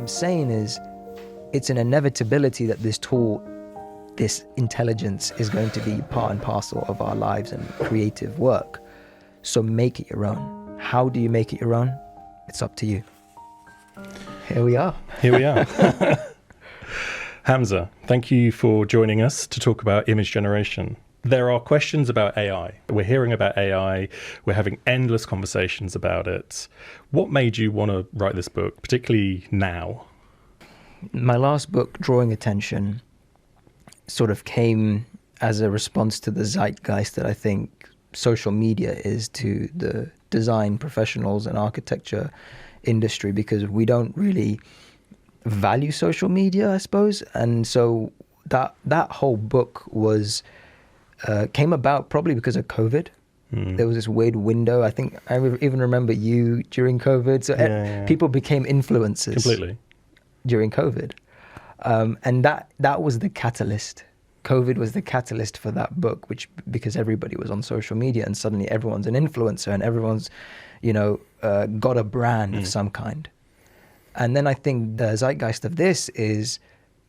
I'm saying is, it's an inevitability that this tool, this intelligence, is going to be part and parcel of our lives and creative work. So make it your own. How do you make it your own? It's up to you. Here we are. Here we are. Hamza, thank you for joining us to talk about image generation. There are questions about AI. We're hearing about AI. We're having endless conversations about it. What made you want to write this book, particularly now? My last book, Drawing Attention, sort of came as a response to the zeitgeist that I think social media is to the design professionals and architecture industry, because we don't really value social media, I suppose. And so that whole book was came about probably because of COVID. There was this weird window. I think I even remember you during COVID. So people became influencers Completely during COVID, and that was the catalyst. COVID was the catalyst for that book, because everybody was on social media, and suddenly everyone's an influencer, and everyone's, got a brand of some kind. And then I think the zeitgeist of this is,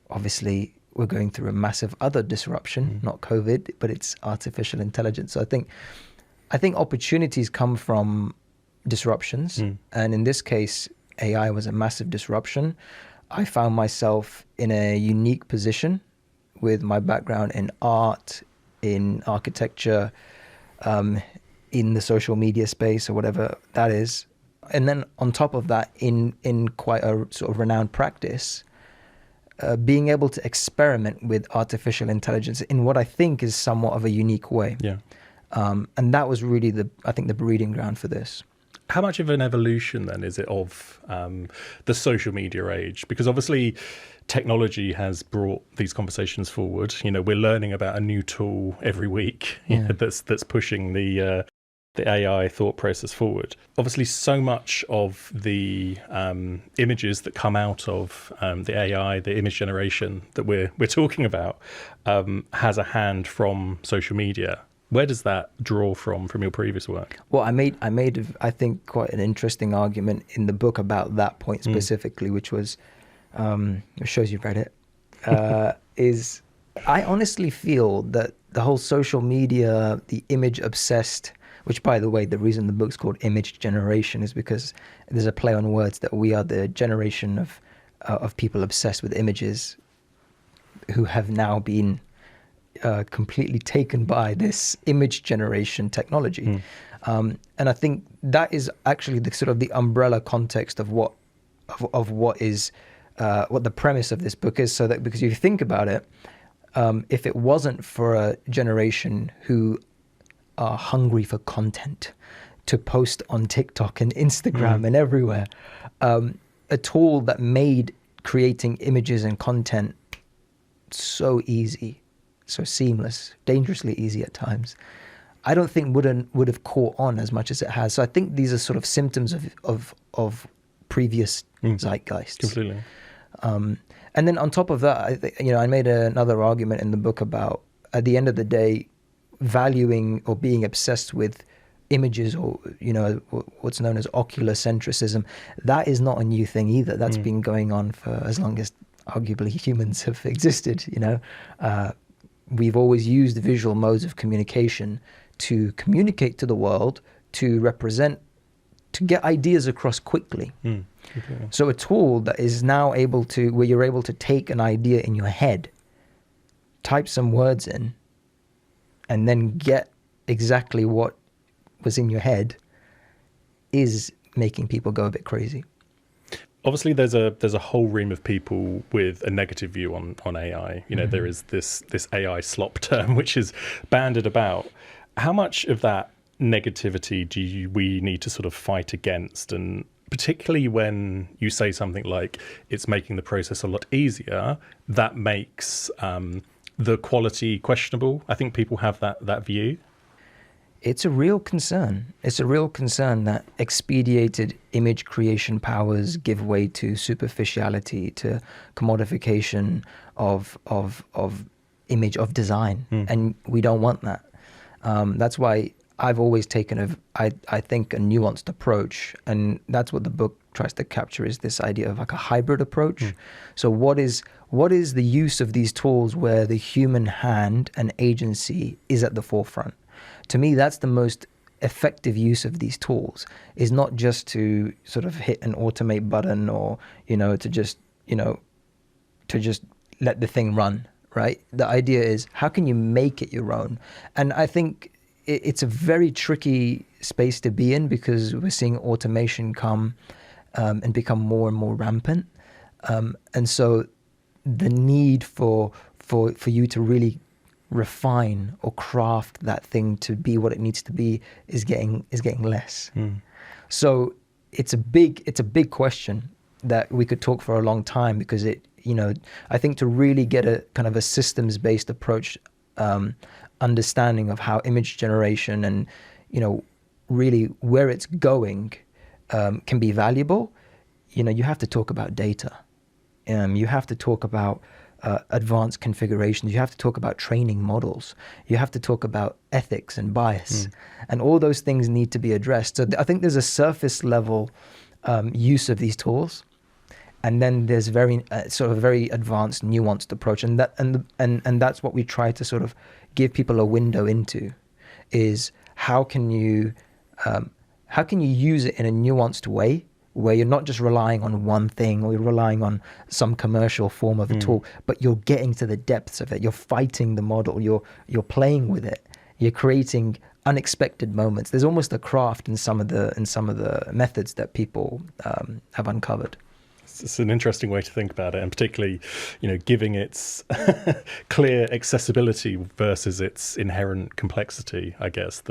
obviously, we're going through a massive other disruption, not COVID, but it's artificial intelligence. So I think opportunities come from disruptions. And in this case, AI was a massive disruption. I found myself in a unique position with my background in art, in architecture, in the social media space, or whatever that is. And then on top of that, in quite a sort of renowned practice, being able to experiment with artificial intelligence in what I think is somewhat of a unique way. Yeah. And that was really I think the breeding ground for this. How much of an evolution then is it of the social media age? Because obviously technology has brought these conversations forward. We're learning about a new tool every week that's pushing the AI thought process forward. Obviously, so much of the images that come out of the AI, the image generation that we're talking about, has a hand from social media. Where does that draw from your previous work? Well, I made I think quite an interesting argument in the book about that point specifically, which was, it shows you've read it, is I honestly feel that the whole social media, the image obsessed, which, by the way, the reason the book's called Image Generation is because there's a play on words that we are the generation of people obsessed with images who have now been completely taken by this image generation technology. And I think that is actually the sort of the umbrella context of what is what the premise of this book is. So that, because if you think about it, if it wasn't for a generation who are hungry for content to post on TikTok and Instagram and everywhere, a tool that made creating images and content so easy, so seamless, dangerously easy at times, I don't think would have caught on as much as it has. So I think these are sort of symptoms of previous zeitgeists. Completely. And then on top of that, I made another argument in the book about, at the end of the day, valuing or being obsessed with images, or what's known as ocular centricism. That is not a new thing either. That's been going on for as long as arguably humans have existed. We've always used visual modes of communication to communicate to the world, to represent, to get ideas across quickly. So a tool that is now where you're able to take an idea in your head, type some words in, and then get exactly what was in your head, is making people go a bit crazy. Obviously, there's a whole ream of people with a negative view on AI. There is this AI slop term which is bandied about. How much of that negativity do we need to sort of fight against? And particularly when you say something like it's making the process a lot easier, that makes the quality questionable. I think people have that view. It's a real concern. It's a real concern that expedited image creation powers give way to superficiality, to commodification of image, of design. And we don't want that. That's why I've always taken I think a nuanced approach, and that's what the book tries to capture is this idea of like a hybrid approach. So what is the use of these tools where the human hand and agency is at the forefront? To me, that's the most effective use of these tools, is not just to sort of hit an automate button or, to just let the thing run, right? The idea is, how can you make it your own? And I think it's a very tricky space to be in, because we're seeing automation come and become more and more rampant. And so the need for you to really refine or craft that thing to be what it needs to be is getting less. So it's a big question that we could talk for a long time, because I think to really get a kind of a systems-based approach, understanding of how image generation and really where it's going can be valuable, you have to talk about data. You have to talk about advanced configurations. You have to talk about training models. You have to talk about ethics and bias. And all those things need to be addressed. So I think there's a surface level use of these tools. And then there's very very advanced, nuanced approach. And that's what we try to sort of give people a window into, is how can you use it in a nuanced way, where you're not just relying on one thing or you're relying on some commercial form of a tool, but you're getting to the depths of it. You're fighting the model. You're playing with it. You're creating unexpected moments. There's almost a craft in some of the methods that people have uncovered. It's an interesting way to think about it, and particularly, giving its clear accessibility versus its inherent complexity. I guess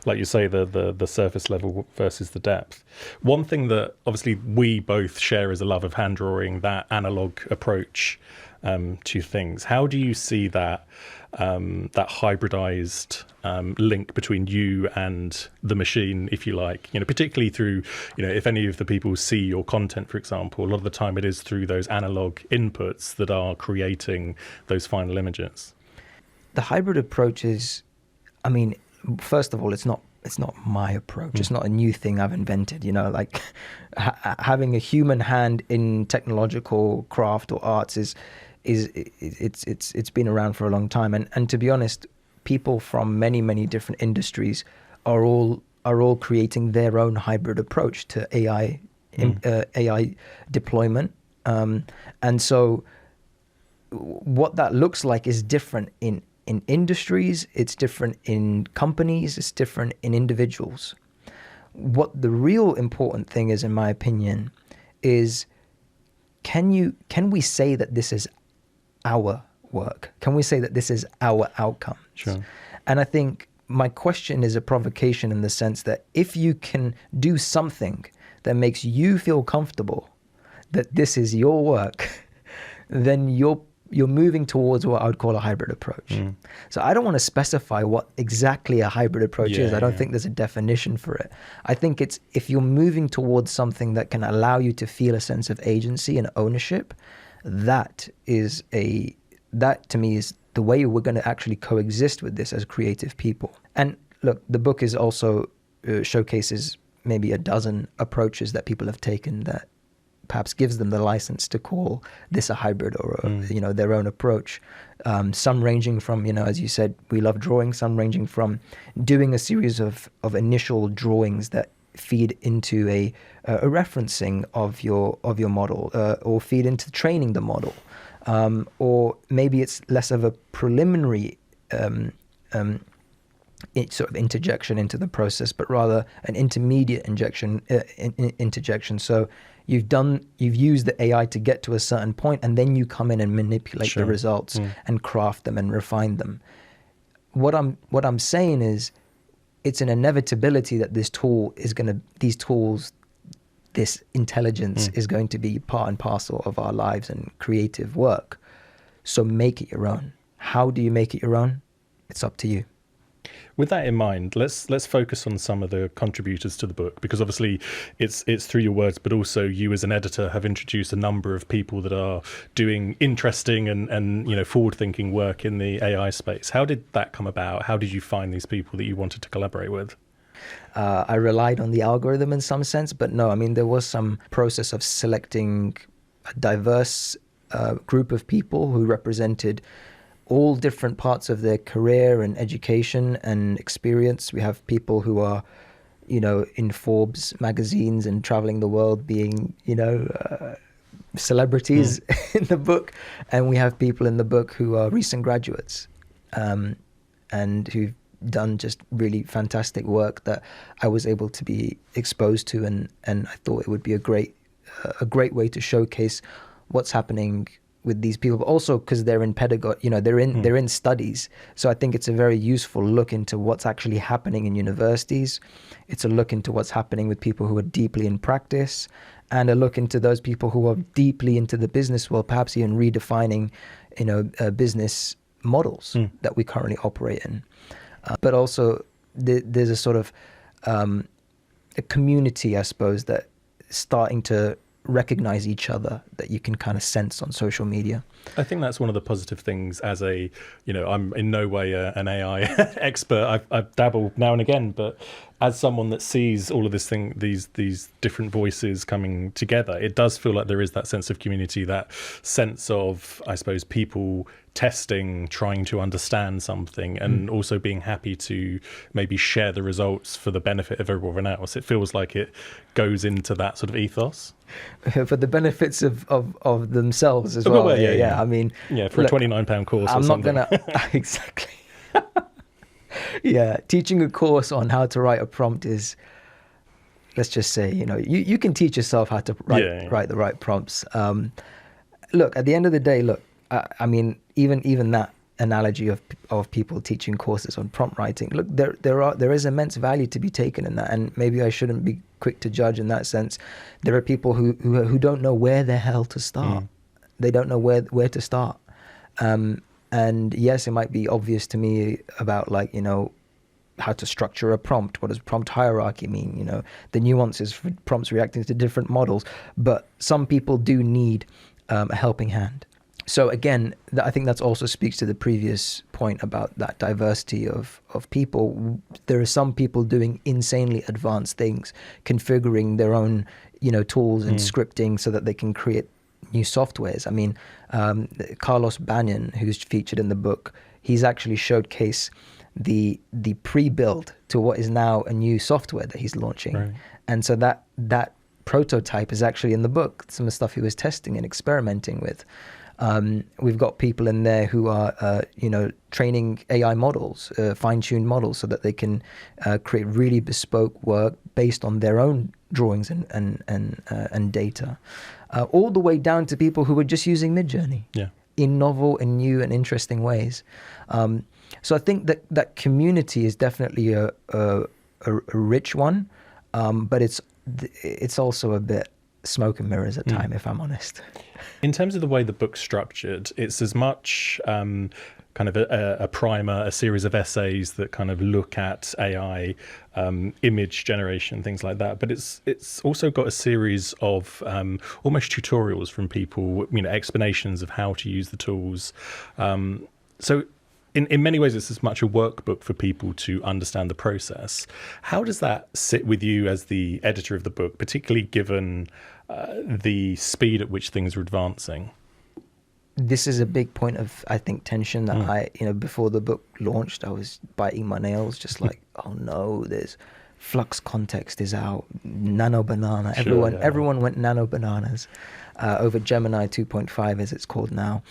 like you say, the surface level versus the depth. One thing that obviously we both share is a love of hand drawing, that analog approach to things. How do you see that hybridized link between you and the machine, if you like, particularly through, if any of the people see your content, for example, a lot of the time it is through those analog inputs that are creating those final images? The hybrid approach is, first of all, it's not my approach. It's not a new thing I've invented, like having a human hand in technological craft or arts it's been around for a long time, and to be honest, people from many different industries are all creating their own hybrid approach to AI AI deployment, and so what that looks like is different in industries, it's different in companies, it's different in individuals. What the real important thing is, in my opinion, is can we say that this is our work? Can we say that this is our outcome? Sure. And I think my question is a provocation, in the sense that if you can do something that makes you feel comfortable that this is your work, then you're moving towards what I would call a hybrid approach. So I don't want to specify what exactly a hybrid approach is. I don't think there's a definition for it. I think it's, if you're moving towards something that can allow you to feel a sense of agency and ownership, that to me is the way we're going to actually coexist with this as creative people. And look, the book is also showcases maybe a dozen approaches that people have taken that perhaps gives them the license to call this a hybrid or their own approach. Some ranging from, as you said, we love drawing. Some ranging from doing a series of initial drawings that feed into a referencing of your model, or feed into training the model, or maybe it's less of a preliminary sort of interjection into the process, but rather an intermediate interjection. So you've used the AI to get to a certain point, and then you come in and manipulate the results and craft them and refine them. What I'm saying is, it's an inevitability that this intelligence is going to be part and parcel of our lives and creative work. So make it your own. How do you make it your own? It's up to you. With that in mind, let's focus on some of the contributors to the book, because obviously it's through your words, but also you as an editor have introduced a number of people that are doing interesting and forward-thinking work in the AI space. How did that come about? How did you find these people that you wanted to collaborate with? I relied on the algorithm in some sense, but no, I mean, there was some process of selecting a diverse group of people who represented all different parts of their career and education and experience. We have people who are, you know, in Forbes magazines and traveling the world being, you know, celebrities in the book. And we have people in the book who are recent graduates and who've done just really fantastic work that I was able to be exposed to. And I thought it would be a great way to showcase what's happening with these people, but also because they're in pedagogy, you know, they're in studies. So I think it's a very useful look into what's actually happening in universities. It's a look into what's happening with people who are deeply in practice, and a look into those people who are deeply into the business world, perhaps even redefining, you know, business models that we currently operate in. But also there's a sort of a community, I suppose, that starting to recognize each other that you can kind of sense on social media. I think that's one of the positive things as a, you know, I'm in no way an AI expert. I dabble now and again, but as someone that sees all of these different voices coming together, it does feel like there is that sense of community, that sense of, I suppose, people testing, trying to understand something, and also being happy to maybe share the results for the benefit of everyone else. It feels like it goes into that sort of ethos. For the benefits of themselves as well. Well, yeah. I mean, for a £29 course. I'm or not something. gonna exactly. Yeah, teaching a course on how to write a prompt is, let's just say, you know, you can teach yourself how to write the right prompts. Look, at the end of the day, I mean, even that analogy of people teaching courses on prompt writing, look, there is immense value to be taken in that, and maybe I shouldn't be quick to judge in that sense. There are people who don't know where the hell to start. They don't know where to start. And yes, it might be obvious to me about, like, you know, how to structure a prompt. What does prompt hierarchy mean? You know, the nuances for prompts reacting to different models. But some people do need a helping hand. So again, I think that also speaks to the previous point about that diversity of people. There are some people doing insanely advanced things, configuring their own, you know, tools and scripting so that they can create new softwares. I mean, Carlos Banyan, who's featured in the book, he's actually showcased the pre-build to what is now a new software that he's launching. Right. And so that prototype is actually in the book, some of the stuff he was testing and experimenting with. We've got people in there who are, you know, training AI models, fine-tuned models, so that they can create really bespoke work based on their own drawings and data, all the way down to people who are just using Midjourney in novel and new and interesting ways. So I think that community is definitely a rich one, but it's also a bit smoke and mirrors at time, if I'm honest. In terms of the way the book's structured, it's as much kind of a primer, a series of essays that kind of look at AI, image generation, things like that. But it's also got a series of almost tutorials from people, you know, explanations of how to use the tools. So in many ways, it's as much a workbook for people to understand the process. How does that sit with you as the editor of the book, particularly given the speed at which things are advancing? This is a big point of, I think, tension that I, you know, before the book launched, I was biting my nails, just like, oh no, there's Flux Context is out, Nano Banana. Everyone went Nano Bananas over Gemini 2.5, as it's called now.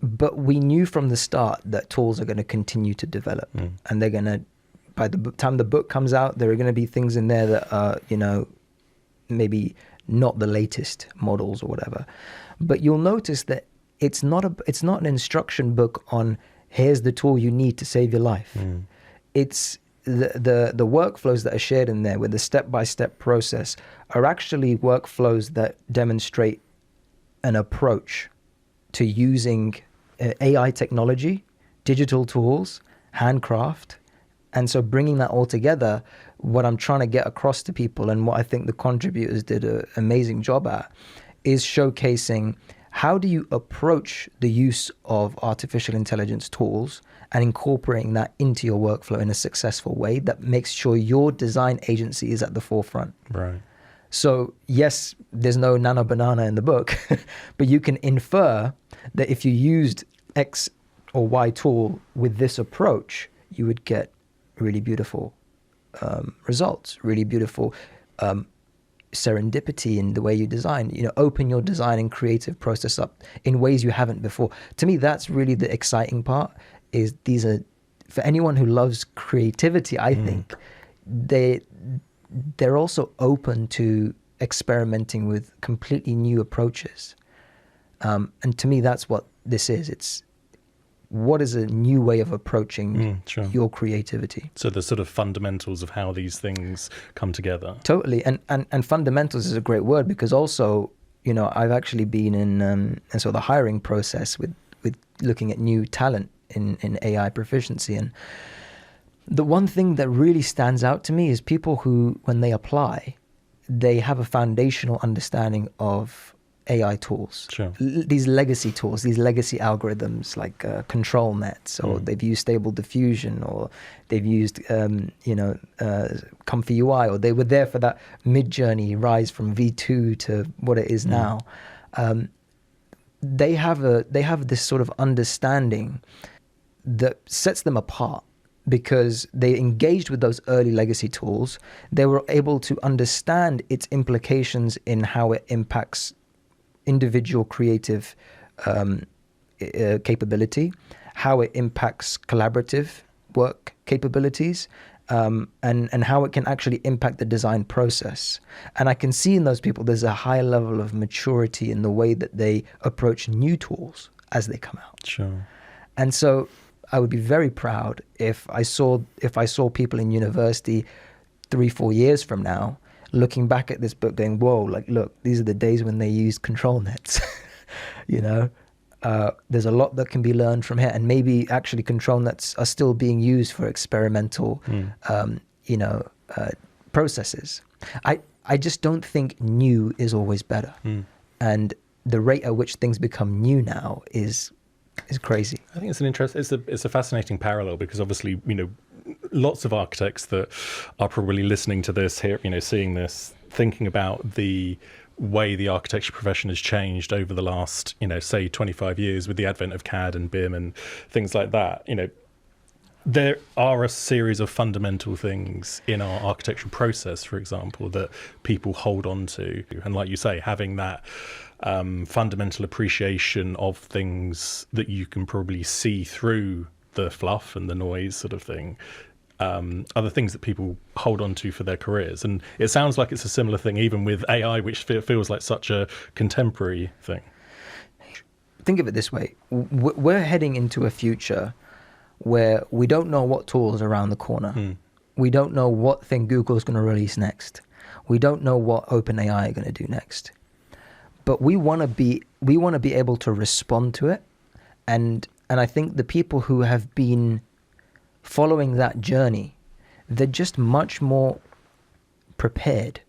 But we knew from the start that tools are going to continue to develop, and they're going to, by the time the book comes out, there are going to be things in there that are, you know, maybe not the latest models or whatever. But you'll notice that it's not an instruction book on here's the tool you need to save your life. It's the workflows that are shared in there with the step-by-step process are actually workflows that demonstrate an approach to using AI technology, digital tools, handcraft. And so bringing that all together, what I'm trying to get across to people, and what I think the contributors did an amazing job at, is showcasing how do you approach the use of artificial intelligence tools and incorporating that into your workflow in a successful way that makes sure your design agency is at the forefront? Right. So yes, there's no nano banana in the book, but you can infer that if you used X or Y tool with this approach, you would get really beautiful results, really beautiful serendipity in the way you design. Open your design and creative process up in ways you haven't before. To me, that's really the exciting part. Is these are, for anyone who loves creativity, I think they're also open to experimenting with completely new approaches. And to me, that's what this is. It's what is a new way of approaching your creativity. So the sort of fundamentals of how these things come together. Totally. And fundamentals is a great word, because also, I've actually been in sort of the hiring process with looking at new talent in AI proficiency. And the one thing that really stands out to me is people who, when they apply, they have a foundational understanding of AI tools, these legacy tools, these legacy algorithms like control nets, or they've used Stable Diffusion, or they've used Comfy UI, or they were there for that mid-journey rise from V2 to what it is now. They have this sort of understanding that sets them apart, because they engaged with those early legacy tools. They were able to understand its implications in how it impacts individual creative capability, how it impacts collaborative work capabilities, and how it can actually impact the design process. And I can see in those people there's a high level of maturity in the way that they approach new tools as they come out. Sure. And so I would be very proud if I saw people in university 3-4 years from now looking back at this book going, whoa, like, look, these are the days when they used control nets. There's a lot that can be learned from here, and maybe actually control nets are still being used for experimental processes. I just don't think new is always better. And the rate at which things become new now is crazy. I think it's a fascinating parallel, because obviously, lots of architects that are probably listening to this here, seeing this, thinking about the way the architecture profession has changed over the last, say 25 years with the advent of CAD and BIM and things like that. There are a series of fundamental things in our architectural process, for example, that people hold on to. And like you say, having that fundamental appreciation of things that you can probably see through the fluff and the noise sort of thing, are the things that people hold on to for their careers. And it sounds like it's a similar thing even with AI, which feels like such a contemporary thing. Think of it this way. We're heading into a future where we don't know what tools are around the corner. We don't know what thing Google's going to release next. We don't know what OpenAI are going to do next. But we want to be able to respond to it. And I think the people who have been following that journey, they're just much more prepared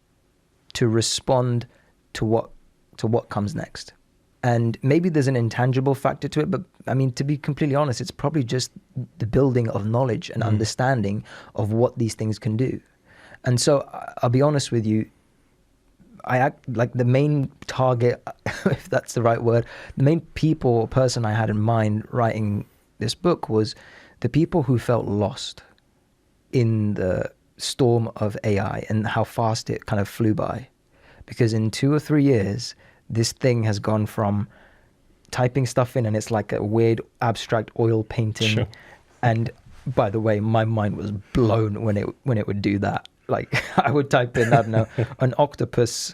to respond to what comes next. And maybe there's an intangible factor to it, but I mean, to be completely honest, it's probably just the building of knowledge and understanding of what these things can do. And so I'll be honest with you, I act like the main target, if that's the right word, the main people or person I had in mind writing this book was the people who felt lost in the storm of AI and how fast it kind of flew by. Because in 2 or 3 years, this thing has gone from typing stuff in and it's like a weird abstract oil painting. Sure. And by the way, my mind was blown when it would do that. Like I would type in, I don't know, an octopus,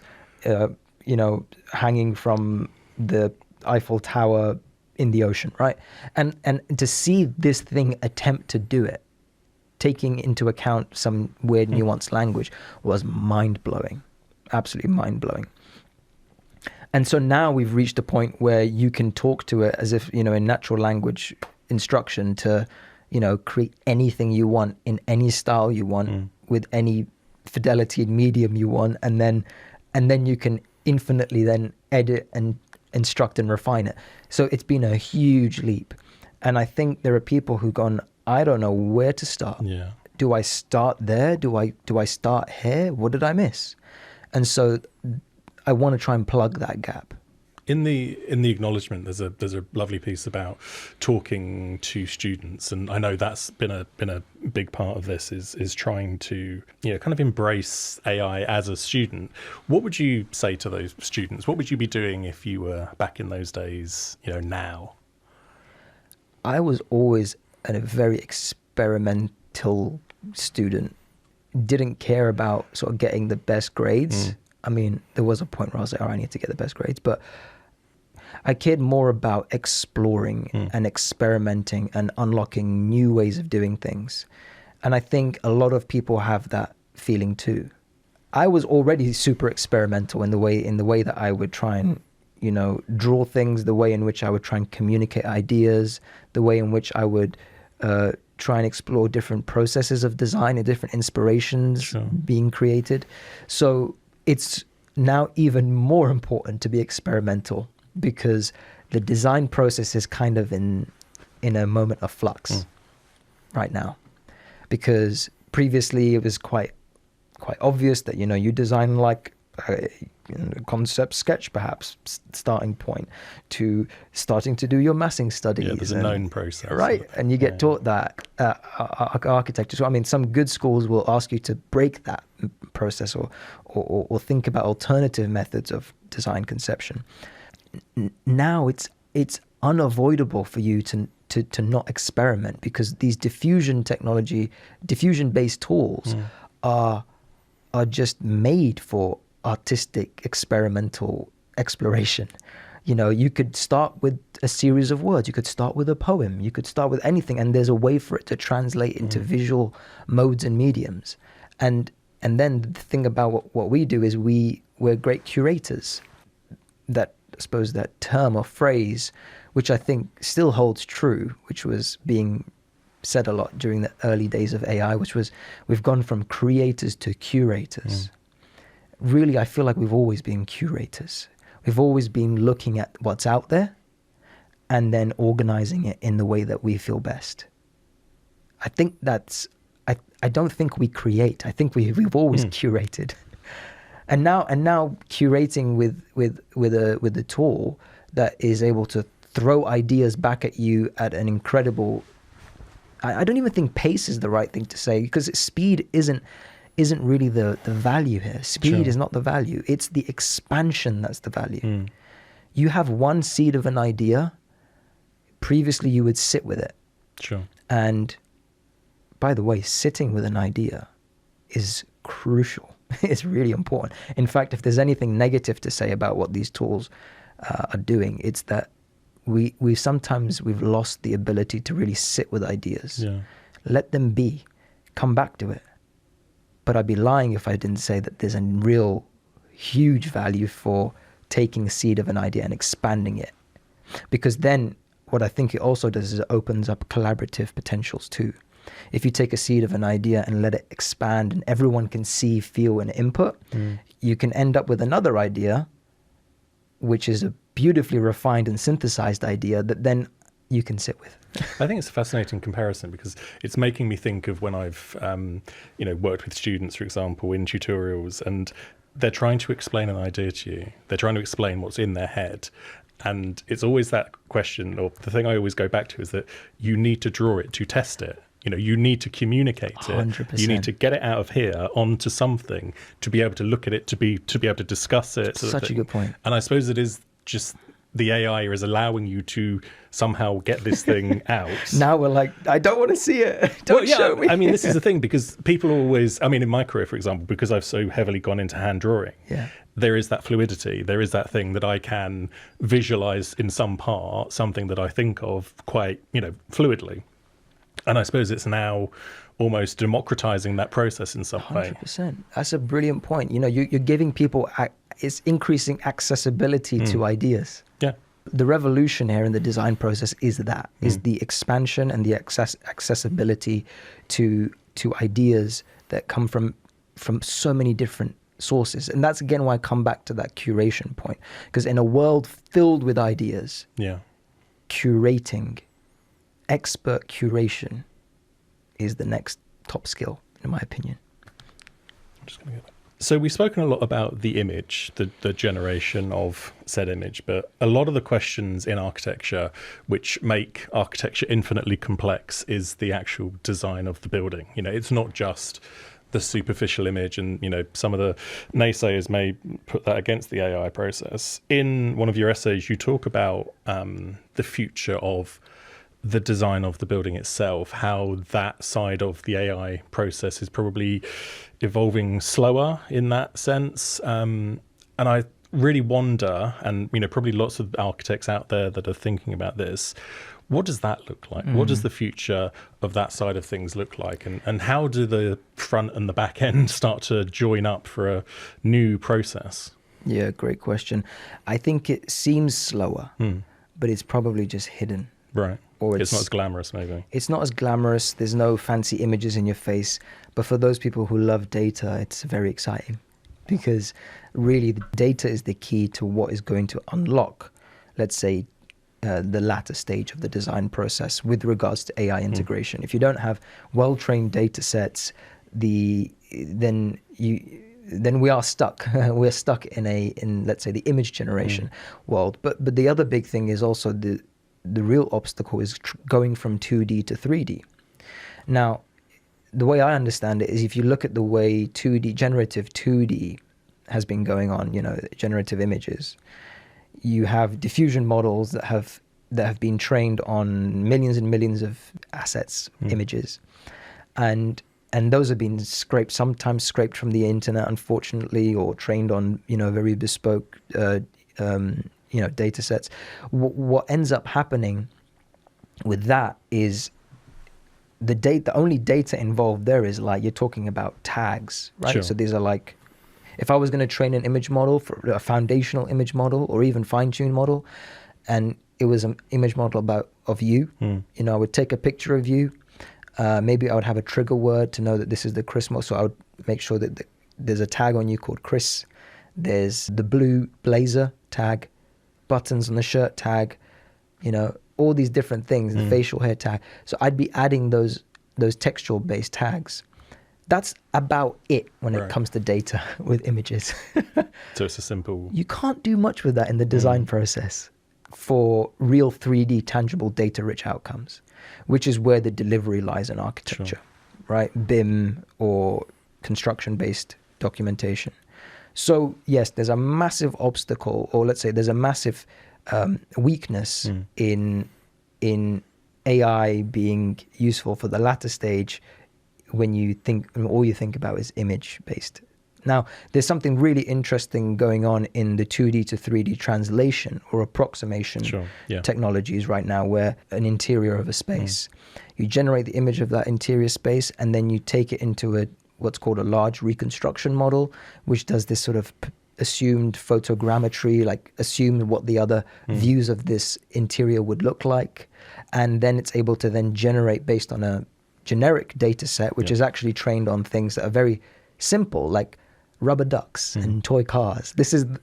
hanging from the Eiffel Tower in the ocean, right? And to see this thing attempt to do it, taking into account some weird nuanced language, was mind-blowing, absolutely mind-blowing. And so now we've reached a point where you can talk to it as if, in natural language instruction to, create anything you want in any style you want with any fidelity and medium you want. And then you can infinitely then edit and instruct and refine it. So it's been a huge leap. And I think there are people who've gone, I don't know where to start. Yeah. Do I start there? Do I start here? What did I miss? And so I want to try and plug that gap. In the acknowledgement, there's a lovely piece about talking to students, and I know that's been a big part of this is trying to kind of embrace AI as a student. What would you say to those students? What would you be doing if you were back in those days? Now. I was always a very experimental student. Didn't care about sort of getting the best grades. I mean, there was a point where I was like, I need to get the best grades, but I cared more about exploring and experimenting and unlocking new ways of doing things. And I think a lot of people have that feeling too. I was already super experimental in the way that I would try and, draw things, the way in which I would try and communicate ideas, the way in which I would try and explore different processes of design and different inspirations being created. So it's now even more important to be experimental, because the design process is kind of in a moment of flux right now. Because previously it was quite obvious that, you design like a concept sketch, perhaps, starting point, to starting to do your massing studies. Yeah, there's a known process. Right, and you get taught that architecture. So, I mean, some good schools will ask you to break that process or think about alternative methods of design conception. Now it's unavoidable for you to not experiment, because these diffusion-based tools are just made for artistic experimental exploration. You could start with a series of words, you could start with a poem, you could start with anything, and there's a way for it to translate into visual modes and mediums. And then the thing about what we do is we're great curators. That, I suppose, that term or phrase, which I think still holds true, which was being said a lot during the early days of AI, which was we've gone from creators to curators. Really, I feel like we've always been curators. We've always been looking at what's out there and then organizing it in the way that we feel best. I think I don't think we create. I think we've always curated. And now curating with a tool that is able to throw ideas back at you at an incredible, I don't even think pace is the right thing to say, because speed isn't really the value here. Speed is not the value. It's the expansion that's the value. You have one seed of an idea. Previously, you would sit with it. Sure. And by the way, sitting with an idea is crucial. It's really important. In fact, if there's anything negative to say about what these tools are doing, it's that we've lost the ability to really sit with ideas. Yeah. Let them be. Come back to it. But I'd be lying if I didn't say that there's a real huge value for taking a seed of an idea and expanding it. Because then what I think it also does is it opens up collaborative potentials too. If you take a seed of an idea and let it expand and everyone can see, feel, and input, you can end up with another idea, which is a beautifully refined and synthesized idea that then you can sit with. I think it's a fascinating comparison, because it's making me think of when I've worked with students, for example, in tutorials, and they're trying to explain an idea to you. They're trying to explain what's in their head. And it's always that question, or the thing I always go back to, is that you need to draw it to test it. You need to communicate it. 100%. You need to get it out of here onto something to be able to look at it, to be able to discuss it. Such a good point. And I suppose it is just the AI is allowing you to somehow get this thing out. Now we're like, I don't want to see it. Don't show me. I mean, this is the thing, because people always, in my career, for example, because I've so heavily gone into hand drawing, there is that fluidity. There is that thing that I can visualize in some part, something that I think of quite, fluidly. And I suppose it's now almost democratizing that process in some way. 100%. That's a brilliant point. You're giving people, it's increasing accessibility to ideas. Yeah. The revolution here in the design process is the expansion and the accessibility to ideas that come from so many different sources. And that's again why I come back to that curation point, because in a world filled with ideas, Yeah. curating, expert curation is the next top skill, in my opinion. I'm just going to get that. So we've spoken a lot about the image, the generation of said image, but a lot of the questions in architecture which make architecture infinitely complex is the actual design of the building. You know, it's not just the superficial image, and, you know, some of the naysayers may put that against the AI process. In one of your essays, you talk about the future of the design of the building itself, how that side of the AI process is probably evolving slower in that sense. And I really wonder, and, you know, probably lots of architects out there that are thinking about this, what does that look like? What does the future of that side of things look like? And how do the front and the back end start to join up for a new process? Yeah, great question. I think it seems slower, but it's probably just hidden. Right. Or it's not as glamorous, maybe. It's not as glamorous. There's no fancy images in your face. But for those people who love data, it's very exciting, because really the data is the key to what is going to unlock, let's say, the latter stage of the design process with regards to AI integration. If you don't have well-trained data sets, then we are stuck. We're stuck in let's say the image generation world. But the other big thing is also the real obstacle is going from 2D to 3D. Now, the way I understand it is, if you look at the way generative 2D has been going on, you know, generative images, you have diffusion models that have been trained on millions and millions of assets, images, and those have been sometimes scraped from the internet, unfortunately, or trained on, you know, very bespoke you know, data sets. What ends up happening with that is the only data involved there is, like, you're talking about tags, right? Sure. So these are like, if I was going to train an image model, for a foundational image model or even fine-tuned model, and it was an image model of you, you know, I would take a picture of you. Maybe I would have a trigger word to know that this is the Chris model. So I would make sure that there's a tag on you called Chris. There's the blue blazer tag, buttons on the shirt tag, you know, all these different things, the facial hair tag. So I'd be adding those textual based tags. That's about it when it comes to data with images. So it's a simple... You can't do much with that in the design process for real 3D tangible data rich outcomes, which is where the delivery lies in architecture, right? BIM or construction based documentation. So yes, there's a massive obstacle, or let's say there's a massive weakness in AI being useful for the latter stage, when all you think about is image based. Now, there's something really interesting going on in the 2D to 3D translation or approximation technologies right now, where an interior of a space, you generate the image of that interior space, and then you take it into what's called a large reconstruction model, which does this sort of assumed photogrammetry, like assume what the other views of this interior would look like. And then it's able to then generate based on a generic data set, which is actually trained on things that are very simple, like rubber ducks and toy cars.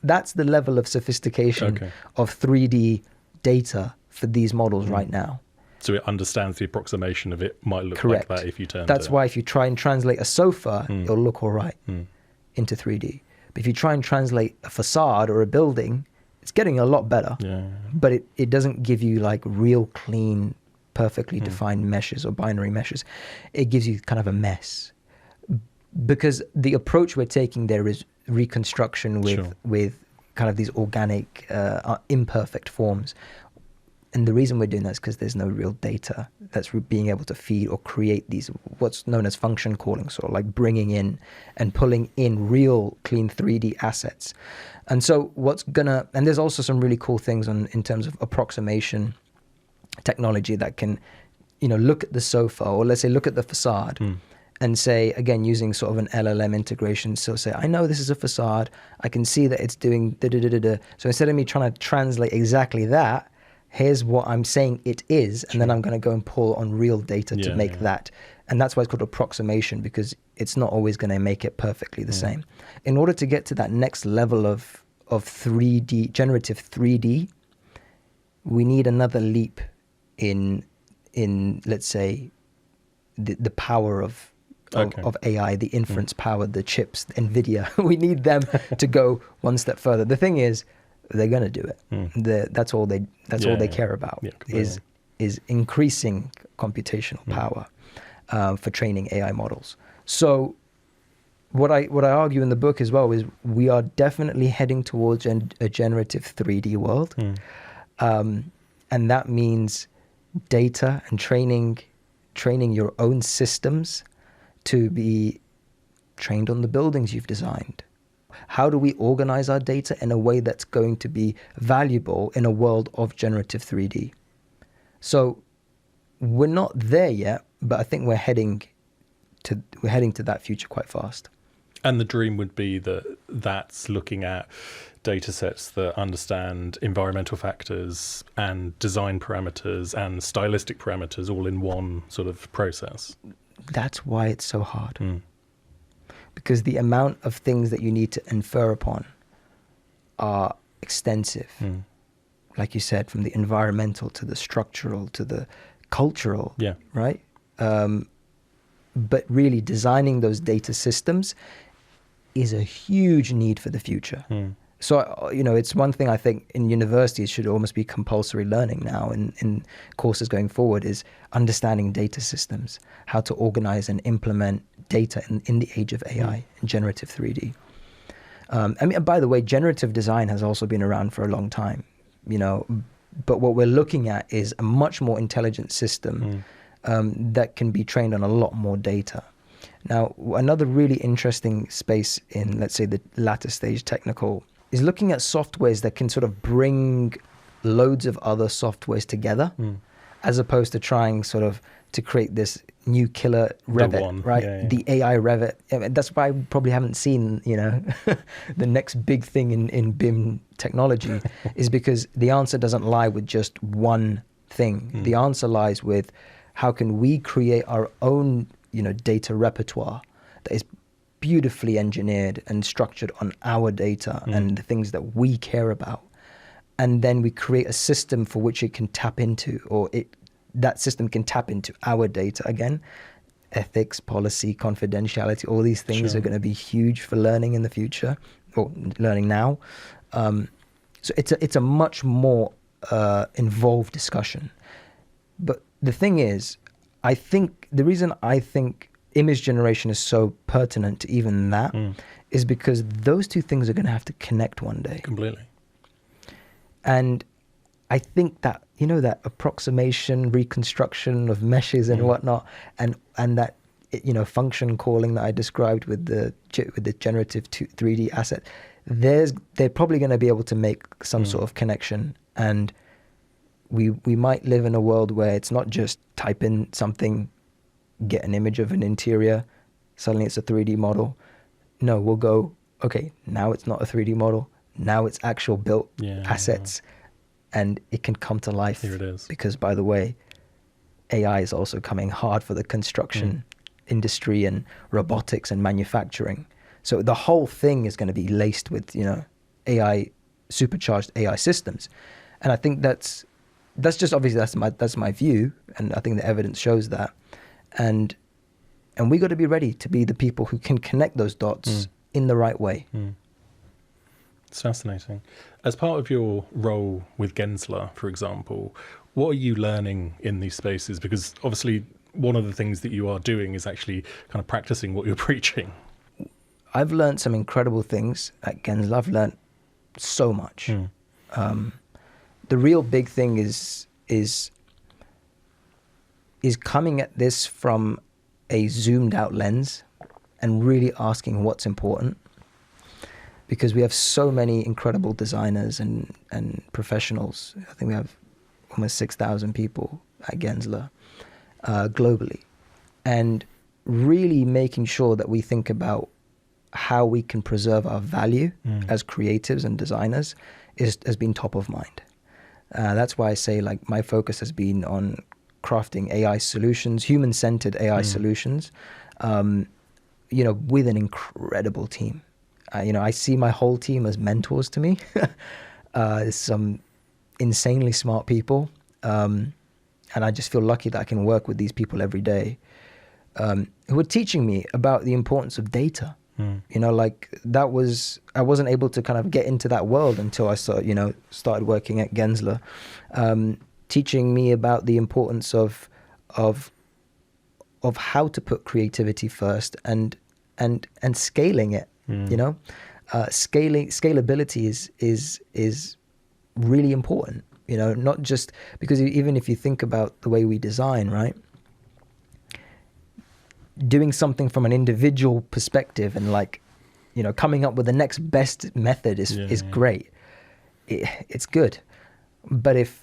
That's the level of sophistication of 3D data for these models right now. So it understands the approximation of it might look Correct. like that if you turn That's why if you try and translate a sofa, it'll look all right into 3D. But if you try and translate a facade or a building, it's getting a lot better. But it doesn't give you like real clean, perfectly defined meshes or binary meshes. It gives you kind of a mess. Because the approach we're taking there is reconstruction with kind of these organic, imperfect forms. And the reason we're doing that is because there's no real data that's being able to feed or create these, what's known as function calling, so like bringing in and pulling in real clean 3D assets. And so and there's also some really cool things in terms of approximation technology that can, you know, look at the sofa, or let's say look at the facade and say, again, using sort of an LLM integration. So say, I know this is a facade. I can see that it's doing da-da-da-da-da. So instead of me trying to translate exactly that, Here's what I'm saying it is, and then I'm going to go and pull on real data to make that. And that's why it's called approximation, because it's not always going to make it perfectly the same. In order to get to that next level of 3D, generative 3D, we need another leap in let's say, the power of AI, the inference power, the chips, NVIDIA. We need them to go one step further. The thing is, they're going to do it. That's all they care about, is increasing computational power for training AI models. So what I argue in the book as well is we are definitely heading towards a generative 3D world. And that means data and training your own systems to be trained on the buildings you've designed. How do we organize our data in a way that's going to be valuable in a world of generative 3D? So we're not there yet, but I think we're heading to that future quite fast. And the dream would be that's looking at data sets that understand environmental factors and design parameters and stylistic parameters all in one sort of process. That's why it's so hard. Because the amount of things that you need to infer upon are extensive. Like you said, from the environmental to the structural to the cultural, right? But really designing those data systems is a huge need for the future. So, it's one thing I think in universities should almost be compulsory learning now in courses going forward, is understanding data systems, how to organize and implement data in the age of AI and generative 3D. By the way, generative design has also been around for a long time, but what we're looking at is a much more intelligent system that can be trained on a lot more data. Now, another really interesting space in, let's say, the latter stage technical is looking at softwares that can sort of bring loads of other softwares together, as opposed to trying sort of to create this new killer Revit, right? The AI Revit. That's why we probably haven't seen, the next big thing in BIM technology is because the answer doesn't lie with just one thing. The answer lies with how can we create our own, data repertoire that is beautifully engineered and structured on our data and the things that we care about. And then we create a system for which it can tap into, or that system can tap into our data again. Ethics, policy, confidentiality, all these things are going to be huge for learning in the future, or learning now. So it's a much more involved discussion. But the thing is, I think the reason I think image generation is so pertinent to even that is because those two things are going to have to connect one day. Completely. And I think that, that approximation, reconstruction of meshes and whatnot, and that, function calling that I described with the generative 3D asset, they're probably going to be able to make some sort of connection. And we might live in a world where it's not just type in something, get an image of an interior, suddenly it's a 3D model. No, we'll go, okay, now it's not a 3D model. Now it's actual built assets, and it can come to life. Here it is. Because, by the way, AI is also coming hard for the construction industry and robotics and manufacturing. So the whole thing is going to be laced with, AI, supercharged AI systems. And I think that's just obviously that's my view, and I think the evidence shows that. And we got to be ready to be the people who can connect those dots in the right way. It's fascinating. As part of your role with Gensler, for example, what are you learning in these spaces? Because obviously one of the things that you are doing is actually kind of practicing what you're preaching. I've learned some incredible things at Gensler. I've learned so much. The real big thing is coming at this from a zoomed out lens and really asking what's important, because we have so many incredible designers and professionals. I think we have almost 6,000 people at Gensler globally, and really making sure that we think about how we can preserve our value as creatives and designers has been top of mind. That's why I say like my focus has been on crafting AI solutions, human-centered AI solutions, with an incredible team. I see my whole team as mentors to me. Some insanely smart people. And I just feel lucky that I can work with these people every day, who are teaching me about the importance of data. I wasn't able to kind of get into that world until I started working at Gensler, teaching me about the importance of how to put creativity first and scaling it. Scalability is really important. Not just because even if you think about the way we design, right? Doing something from an individual perspective and coming up with the next best method is great. It's good. But if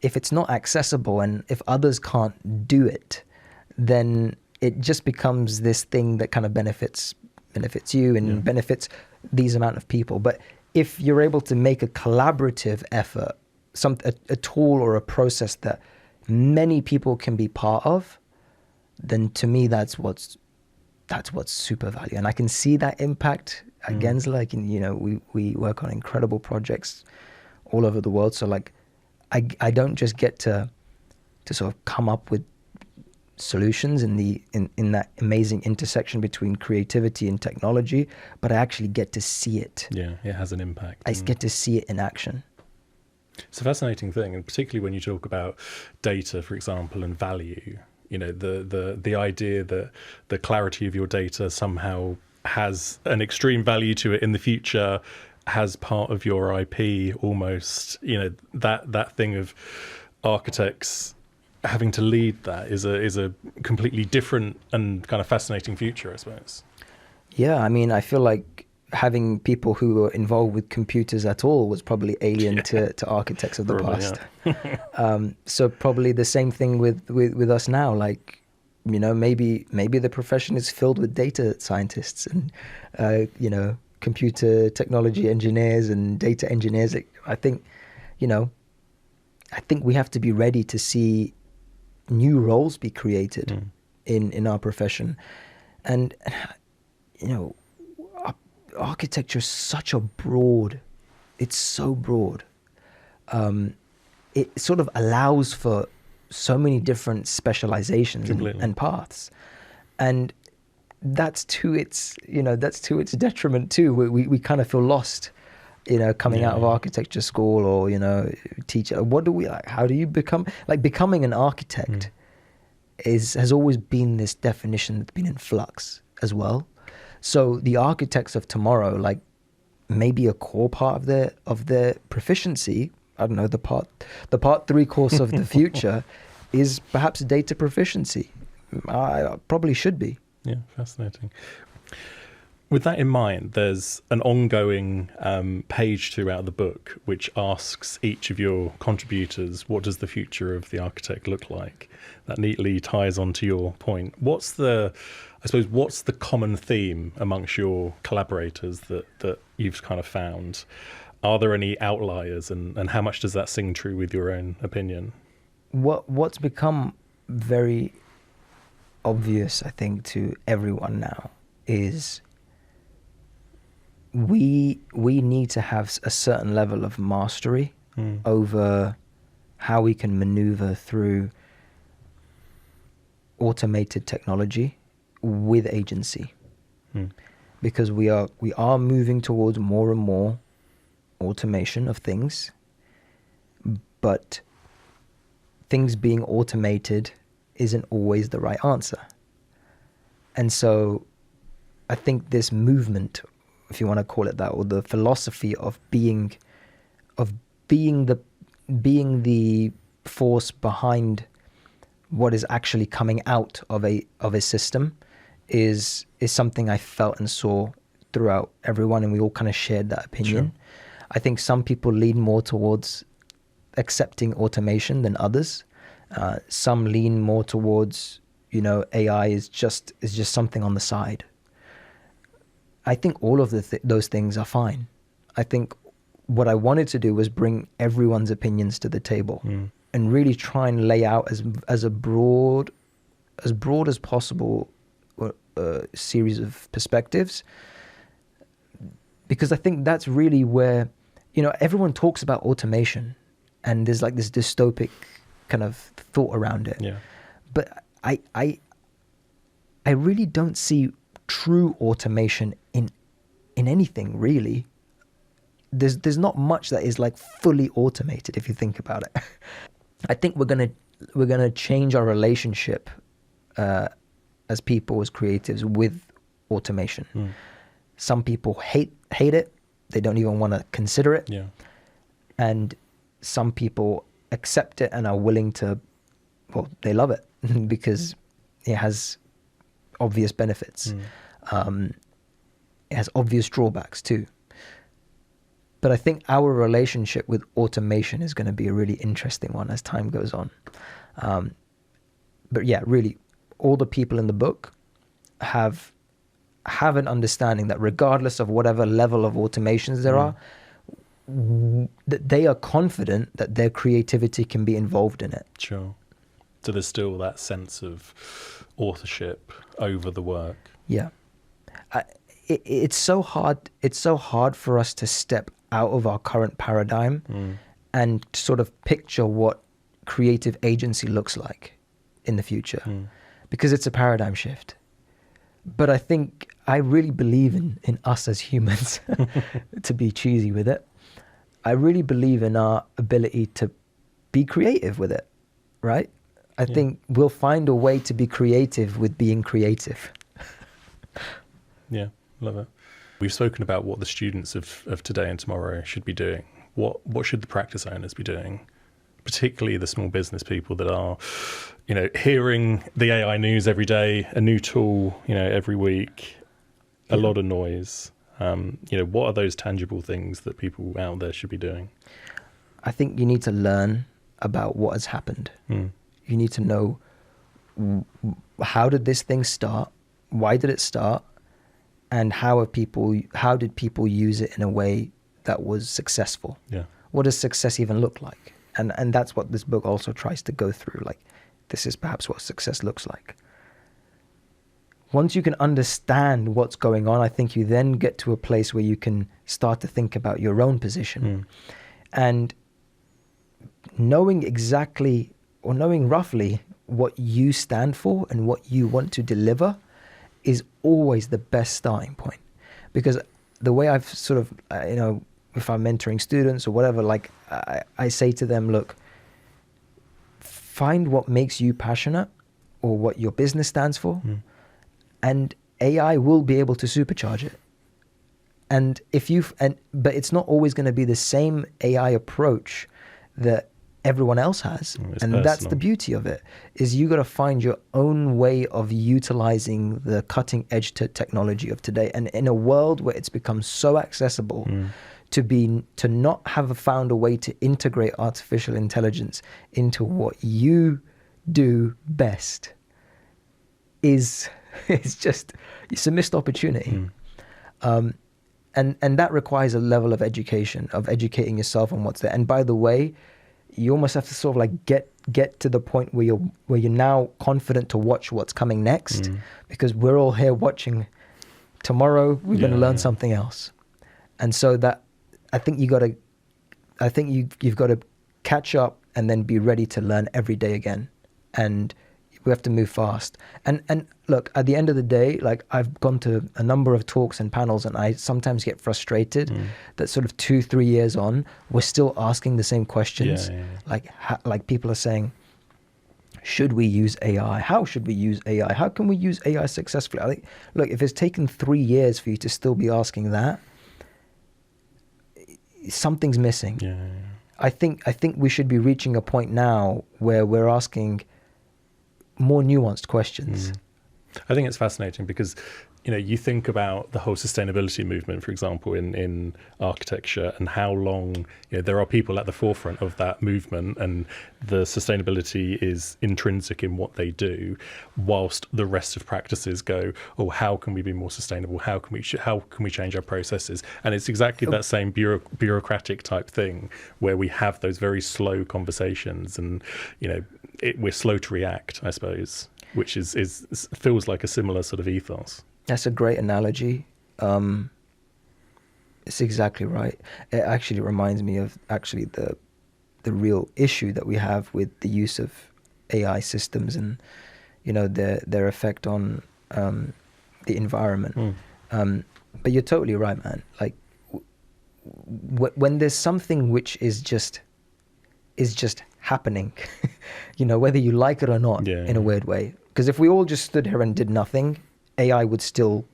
it's not accessible and if others can't do it, then it just becomes this thing that kind of benefits you and benefits these amount of people. But if you're able to make a collaborative effort, a tool or a process that many people can be part of, then to me that's what's super value. And I can see that impact at Gensler. We work on incredible projects all over the world. So I don't just get to sort of come up with solutions in that amazing intersection between creativity and technology, but I actually get to see it. Yeah, it has an impact. I get to see it in action. It's a fascinating thing, and particularly when you talk about data, for example, and value. The idea that the clarity of your data somehow has an extreme value to it in the future, has part of your IP almost. That thing of architects having to lead that is a completely different and kind of fascinating future, I suppose. Yeah, I mean, I feel like having people who were involved with computers at all was probably alien to architects of the past. Yeah. So probably the same thing with us now. Maybe the profession is filled with data scientists and computer technology engineers and data engineers. I think we have to be ready to see new roles be created in our profession. And architecture is it's so broad. It sort of allows for so many different specializations and paths, and that's to its detriment too. We kind of feel lost, coming out of architecture school or teacher. What do we like? How do you becoming an architect? Has always been this definition that's been in flux as well. So the architects of tomorrow, maybe a core part of their proficiency, I don't know, the part 3 course of the future is perhaps data proficiency. I probably should be. Yeah, fascinating. With that in mind, there's an ongoing page throughout the book which asks each of your contributors, what does the future of the architect look like? That neatly ties onto your point. What's the common theme amongst your collaborators that you've kind of found? Are there any outliers, and how much does that sing true with your own opinion? What's become very obvious, I think, to everyone now is we need to have a certain level of mastery over how we can maneuver through automated technology with agency, because we are moving towards more and more automation of things, but things being automated isn't always the right answer. And so I think this movement, if you want to call it that, or the philosophy of being the force behind what is actually coming out of a system is something I felt and saw throughout everyone, and we all kind of shared that opinion. Sure. I think some people lean more towards accepting automation than others. Some lean more towards, AI is just something on the side. I think all of those things are fine. I think what I wanted to do was bring everyone's opinions to the table and really try and lay out as broad as possible a series of perspectives, because I think that's really where, you know, everyone talks about automation and there's like this dystopic kind of thought around it. Yeah. But I really don't see true automation in anything really. There's not much that is like fully automated if you think about it. I think we're gonna change our relationship as people, as creatives, with automation. Some people hate it. They don't even want to consider it. Yeah. And some people accept it and are willing to, well, they love it because it has obvious benefits. It has obvious drawbacks too. But I think our relationship with automation is going to be a really interesting one as time goes on. But yeah, really, all the people in the book have an understanding that regardless of whatever level of automations there are, that they are confident that their creativity can be involved in it. Sure. So there's still that sense of authorship over the work. Yeah. It's so hard. It's so hard for us to step out of our current paradigm and sort of picture what creative agency looks like in the future, because it's a paradigm shift. But I really believe in us as humans, to be cheesy with it. I really believe in our ability to be creative with it, right? I think we'll find a way to be creative with being creative. Yeah, love it. We've spoken about what the students of today and tomorrow should be doing. What should the practice owners be doing? Particularly the small business people that are, you know, hearing the AI news every day, a new tool, you know, every week, a lot of noise. You know, what are those tangible things that people out there should be doing? I think you need to learn about what has happened. You need to know, how did this thing start? Why did it start? And how did people use it in a way that was successful? Yeah. What does success even look like? And that's what this book also tries to go through. Like, this is perhaps what success looks like. Once you can understand what's going on, I think you then get to a place where you can start to think about your own position. And knowing exactly, or knowing roughly, what you stand for and what you want to deliver is always the best starting point. Because the way I've sort of, you know, if I'm mentoring students or whatever, like I say to them, look, find what makes you passionate or what your business stands for, and AI will be able to supercharge it. And but it's not always going to be the same AI approach that everyone else has. And personal. That's the beauty of it, is you got to find your own way of utilizing the cutting edge technology of today. And in a world where it's become so accessible, to not have found a way to integrate artificial intelligence into what you do best it's a missed opportunity. And that requires a level of education, of educating yourself on what's there. And by the way, you almost have to sort of like get to the point where you're now confident to watch what's coming next, because we're all here watching. Tomorrow we're going to learn something else. And so that I think you've got to catch up and then be ready to learn every day again. And we have to move fast. And look, at the end of the day, like, I've gone to a number of talks and panels, and I sometimes get frustrated that sort of 2-3 years on, we're still asking the same questions. Like people are saying, should we use AI? How should we use AI? How can we use AI successfully? I think, look, if it's taken 3 years for you to still be asking that, something's missing. I think we should be reaching a point now where we're asking more nuanced questions. I think it's fascinating because, you think about the whole sustainability movement, for example, in architecture, and how long, there are people at the forefront of that movement, and the sustainability is intrinsic in what they do, whilst the rest of practices go, oh, how can we be more sustainable? How can we change our processes? And it's exactly that same bureaucratic type thing where we have those very slow conversations, and we're slow to react, I suppose, which feels like a similar sort of ethos. That's a great analogy. It's exactly right. It actually reminds me of the real issue that we have with the use of AI systems and their effect on the environment. But you're totally right, man. Like when there's something which is just happening, whether you like it or not, in a weird way. Because if we all just stood here and did nothing, AI would still...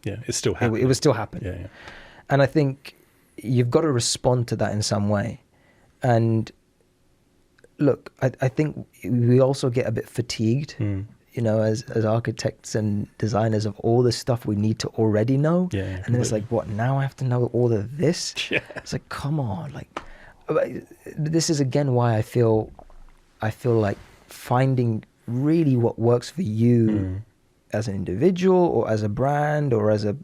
it's still happening. It would still happen. Yeah. And I think you've got to respond to that in some way. And look, I think we also get a bit fatigued, as architects and designers, of all the stuff we need to already know. Yeah, and then it's like, what, now I have to know all of this? Yeah. It's like, come on. Like, this is again why I feel like finding really what works for you as an individual or as a brand or as a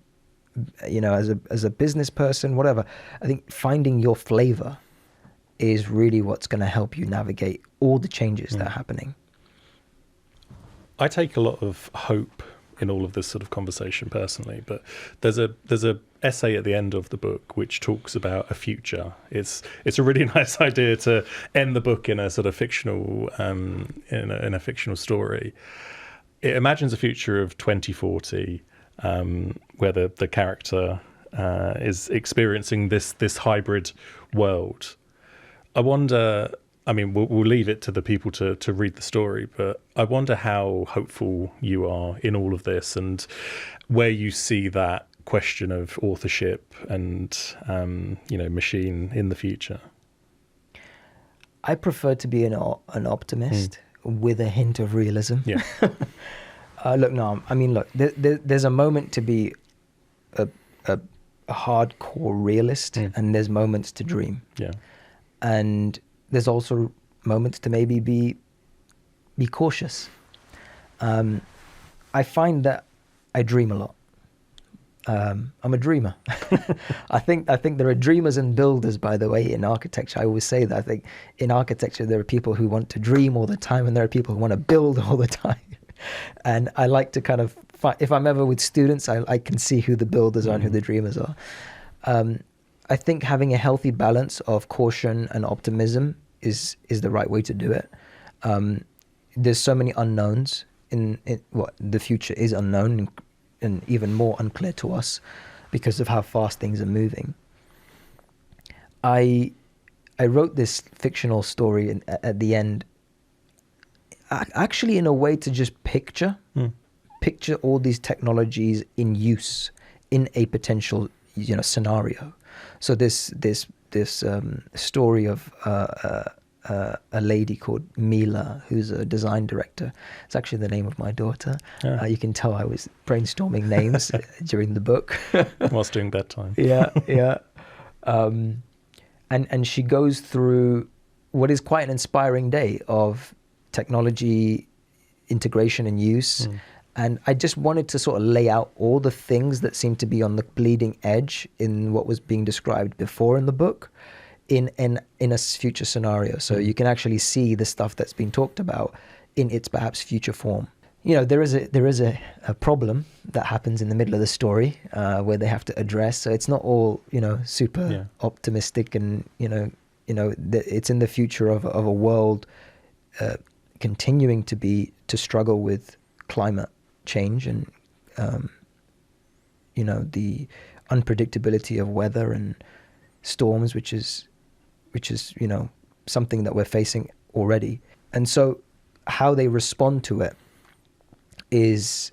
business person, whatever. I think finding your flavor is really what's going to help you navigate all the changes that are happening. I take a lot of hope in all of this sort of conversation personally, but there's a essay at the end of the book which talks about a future. It's a really nice idea to end the book in a sort of fictional in a fictional story. It imagines a future of 2040 where the character is experiencing this hybrid world. I wonder, I mean, we'll leave it to the people to read the story, but I wonder how hopeful you are in all of this and where you see that question of authorship and, machine in the future. I prefer to be an optimist with a hint of realism. Yeah. There's a moment to be a hardcore realist, and there's moments to dream. Yeah. And there's also moments to maybe be cautious. I find that I dream a lot. I'm a dreamer. I think there are dreamers and builders, by the way, in architecture. I always say that. I think in architecture there are people who want to dream all the time, and there are people who want to build all the time. And I like to kind of if I'm ever with students, I can see who the builders are and who the dreamers are. I think having a healthy balance of caution and optimism is the right way to do it. There's so many unknowns in what the future is unknown and even more unclear to us because of how fast things are moving. I wrote this fictional story at the end, actually in a way to just picture all these technologies in use in a potential scenario. So this story of a lady called Mila, who's a design director. It's actually the name of my daughter. Yeah. You can tell I was brainstorming names during the book. Whilst doing bedtime. Yeah. And she goes through what is quite an inspiring day of technology integration and use. And I just wanted to sort of lay out all the things that seem to be on the bleeding edge in what was being described before in the book in a future scenario. So you can actually see the stuff that's been talked about in its perhaps future form. There is a problem that happens in the middle of the story where they have to address. So it's not all, super optimistic and, it's in the future of a world continuing to struggle with climate change and the unpredictability of weather and storms, which is something that we're facing already. And so how they respond to it is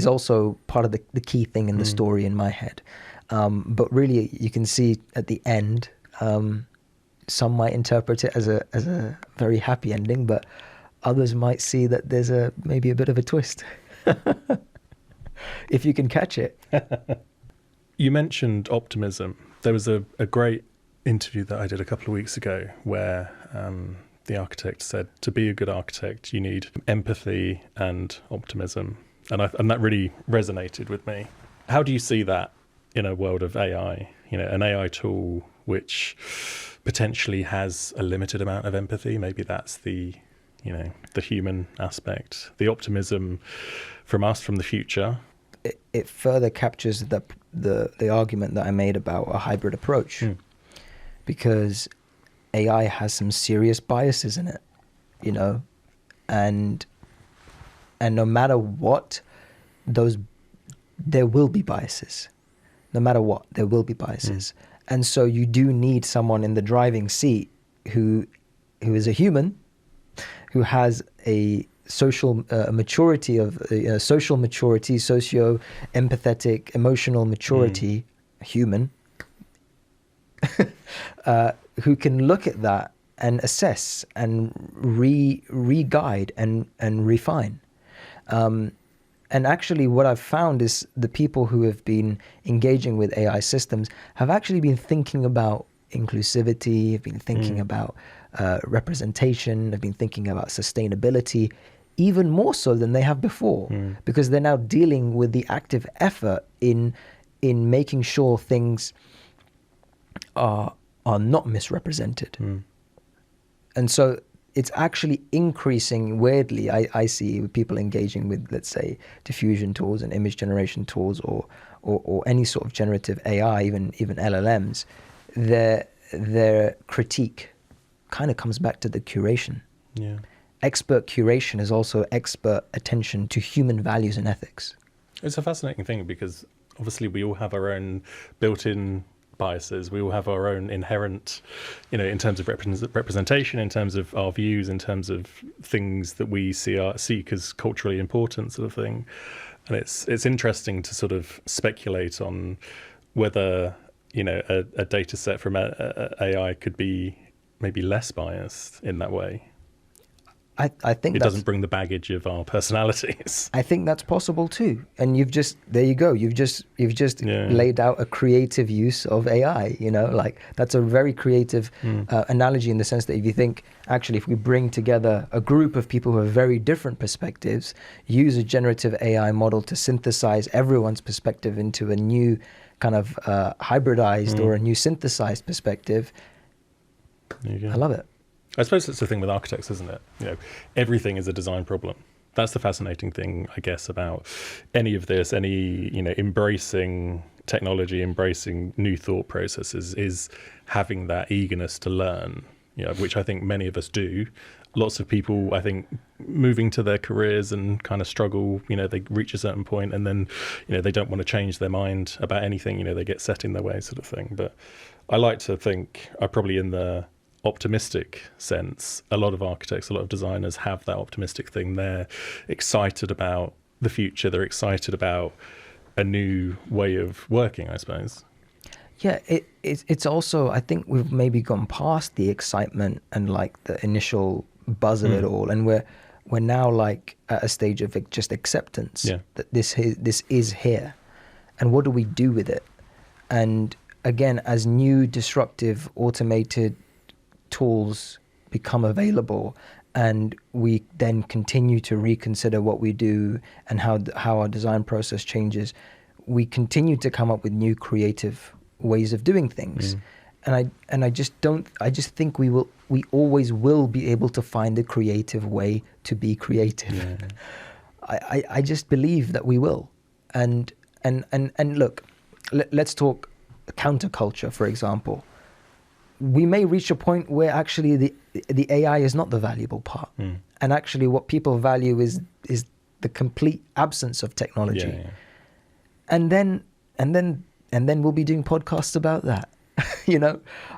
also part of the key thing in the story in my head. But really you can see at the end, some might interpret it as a very happy ending, but others might see that there's maybe a bit of a twist. If you can catch it. You mentioned optimism. There was a great interview that I did a couple of weeks ago where the architect said to be a good architect, you need empathy and optimism. And that really resonated with me. How do you see that in a world of AI? You know, an AI tool which potentially has a limited amount of empathy. Maybe that's the human aspect, the optimism from us, from the future. It further captures the argument that I made about a hybrid approach, because AI has some serious biases in it, you know, and no matter what, there will be biases. No matter what, there will be biases. And so you do need someone in the driving seat who is a human, who has a social maturity of social maturity, socio-empathetic, emotional maturity, human, who can look at that and assess and re-guide and refine. And actually what I've found is the people who have been engaging with AI systems have actually been thinking about inclusivity, have been thinking about representation, have been thinking about sustainability, even more so than they have before, because they're now dealing with the active effort in making sure things are not misrepresented. And so it's actually increasing weirdly. I see with people engaging with, let's say, diffusion tools and image generation tools or any sort of generative AI, even LLMs, their critique kind of comes back to the curation. Yeah. Expert curation is also expert attention to human values and ethics. It's a fascinating thing because obviously we all have our own built-in biases. We all have our own inherent, in terms of representation, in terms of our views, in terms of things that we seek as culturally important, sort of thing. And it's interesting to sort of speculate on whether a data set from AI could be maybe less biased in that way. I think it doesn't bring the baggage of our personalities. I think that's possible too. And there you go. You've just laid out a creative use of AI, like that's a very creative analogy in the sense that if you think, actually, if we bring together a group of people who have very different perspectives, use a generative AI model to synthesize everyone's perspective into a new kind of hybridized or a new synthesized perspective. I love it. I suppose that's the thing with architects, isn't it? Everything is a design problem. That's the fascinating thing, I guess, about any of this, embracing technology, embracing new thought processes, is having that eagerness to learn, which I think many of us do. Lots of people, I think, moving to their careers and kind of struggle, they reach a certain point and then, they don't want to change their mind about anything, they get set in their way, sort of thing. But I like to think I'm probably in the optimistic sense. A lot of architects, a lot of designers have that optimistic thing. They're excited about the future. They're excited about a new way of working, I suppose. Yeah, it's also, I think we've maybe gone past the excitement and like the initial buzz of it all, and we're now like at a stage of just acceptance that this is here, and what do we do with it? And again, as new disruptive automated tools become available and we then continue to reconsider what we do and how our design process changes, we continue to come up with new creative ways of doing things. And I just think we always will be able to find a creative way to be creative. I just believe that we will. And look, let's talk counterculture, for example. We may reach a point where actually the AI is not the valuable part, and actually what people value is the complete absence of technology. And then we'll be doing podcasts about that.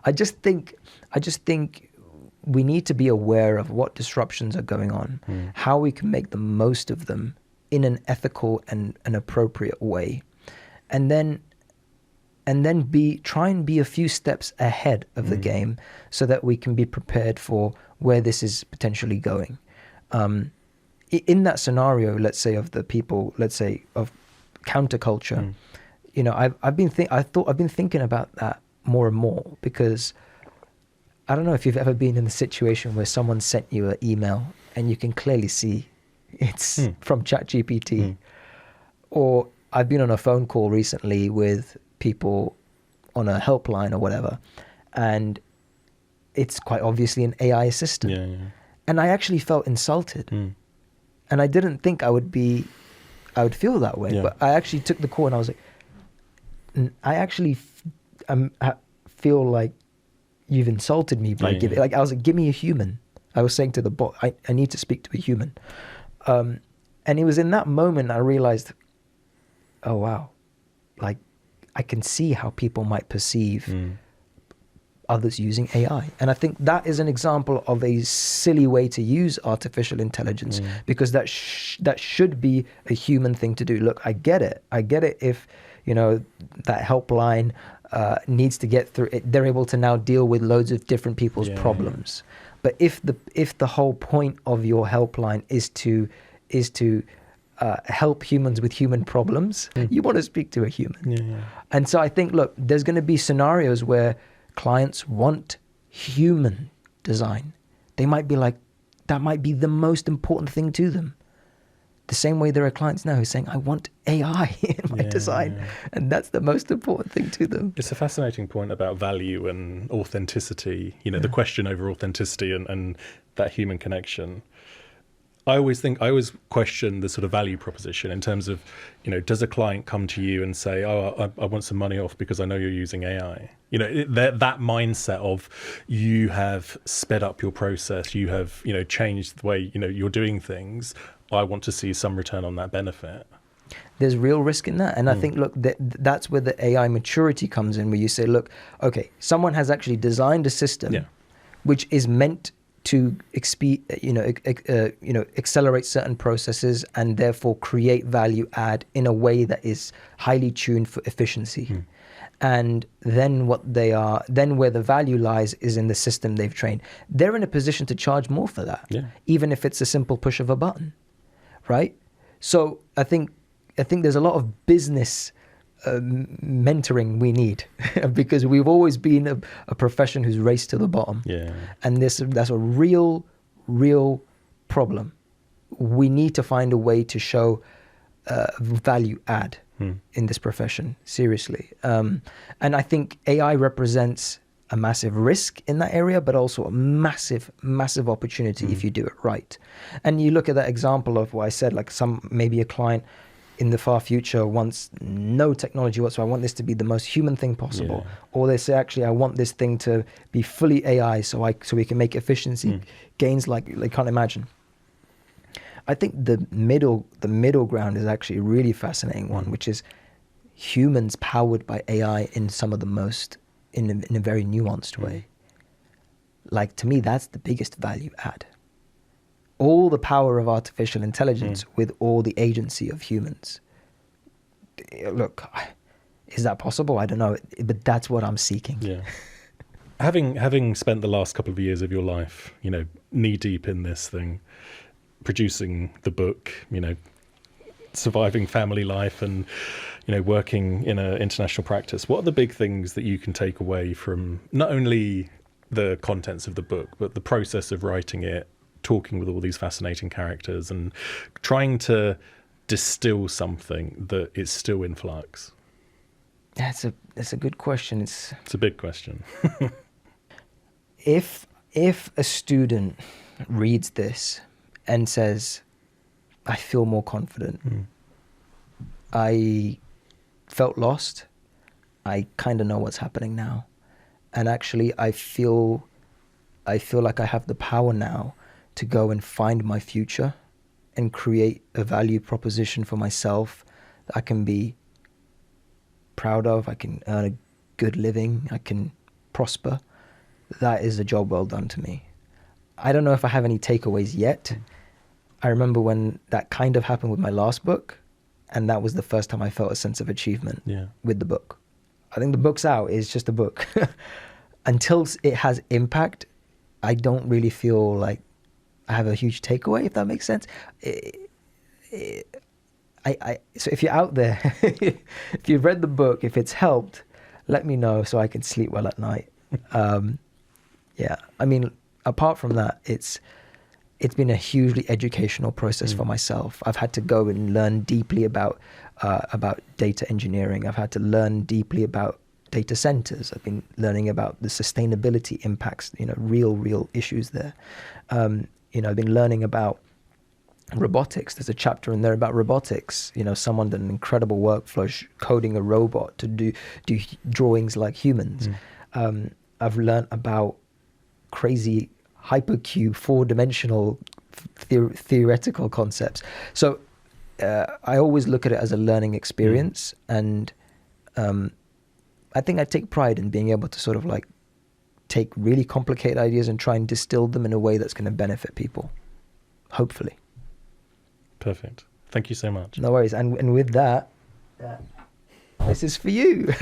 I just think we need to be aware of what disruptions are going on, how we can make the most of them in an ethical and an appropriate way, and then try and be a few steps ahead of the game so that we can be prepared for where this is potentially going. In that scenario, let's say of the people, let's say of counterculture, you know, I've been thinking about that more and more, because I don't know if you've ever been in the situation where someone sent you an email and you can clearly see it's from ChatGPT, or I've been on a phone call recently with people on a helpline or whatever, and it's quite obviously an AI assistant. Yeah, yeah. And I actually felt insulted. And I didn't think I would feel that way. Yeah. But I actually took the call and I was like, I actually feel like you've insulted me by giving, like, I was like, give me a human. I was saying to the bot, I need to speak to a human. And it was in that moment I realized, oh, wow, like I can see how people might perceive others using AI. And I think that is an example of a silly way to use artificial intelligence, because that should be a human thing to do. Look, I get it. If, you know, that helpline needs to get through it, they're able to now deal with loads of different people's problems. But if the whole point of your helpline is to help humans with human problems, you want to speak to a human. And so I think, look, there's going to be scenarios where clients want human design. They might be like, that might be the most important thing to them. The same way there are clients now who are saying, I want AI in my design. And that's the most important thing to them. It's a fascinating point about value and authenticity, you know, the question over authenticity and that human connection. I always question the sort of value proposition in terms of, you know, does a client come to you and say, oh, I want some money off because I know you're using AI? You know, that mindset of you have sped up your process, you have, you know, changed the way, you know, you're doing things. I want to see some return on that benefit. There's real risk in that. And I think, look, that's where the AI maturity comes in, where you say, look, okay, someone has actually designed a system which is meant to accelerate certain processes and therefore create value add in a way that is highly tuned for efficiency. And then where the value lies is in the system they've trained. They're in a position to charge more for that, even if it's a simple push of a button, right? So I think there's a lot of business mentoring we need because we've always been a profession who's raced to the bottom. And that's a real problem. We need to find a way to show value add in this profession, seriously. And I think AI represents a massive risk in that area, but also a massive opportunity if you do it right. And you look at that example of what I said, like maybe a client in the far future wants no technology whatsoever. I want this to be the most human thing possible. Or they say, actually, I want this thing to be fully AI so we can make efficiency gains like they can't imagine. I think the middle ground is actually a really fascinating one, which is humans powered by AI in some of the most, in a very nuanced way. Like, to me, that's the biggest value add. All the power of artificial intelligence with all the agency of humans. Look, is that possible? I don't know, but that's what I'm seeking. Having spent the last couple of years of your life, you know, knee deep in this thing, producing the book, you know, surviving family life and, you know, working in an international practice, what are the big things that you can take away from not only the contents of the book, but the process of writing it, talking with all these fascinating characters and trying to distill something that is still in flux? That's a good question. It's a big question. If a student reads this and says, I feel more confident, I felt lost, I kind of know what's happening now, and actually I feel like I have the power now to go and find my future and create a value proposition for myself that I can be proud of, I can earn a good living, I can prosper. That is a job well done to me. I don't know if I have any takeaways yet. I remember when that kind of happened with my last book, and that was the first time I felt a sense of achievement with the book. I think the book's out, it's just a book. Until it has impact, I don't really feel like I have a huge takeaway, if that makes sense. So if you're out there, if you've read the book, if it's helped, let me know so I can sleep well at night. Yeah, I mean, apart from that, it's been a hugely educational process for myself. I've had to go and learn deeply about data engineering. I've had to learn deeply about data centers. I've been learning about the sustainability impacts, real issues there. I've been learning about robotics. There's a chapter in there about robotics. Someone did an incredible workflow coding a robot to do drawings like humans. I've learned about crazy hypercube, four-dimensional theoretical concepts. So I always look at it as a learning experience, and I think I take pride in being able to sort of like take really complicated ideas and try and distill them in a way that's going to benefit people, hopefully. Perfect. Thank you so much. No worries. And with that, this is for you.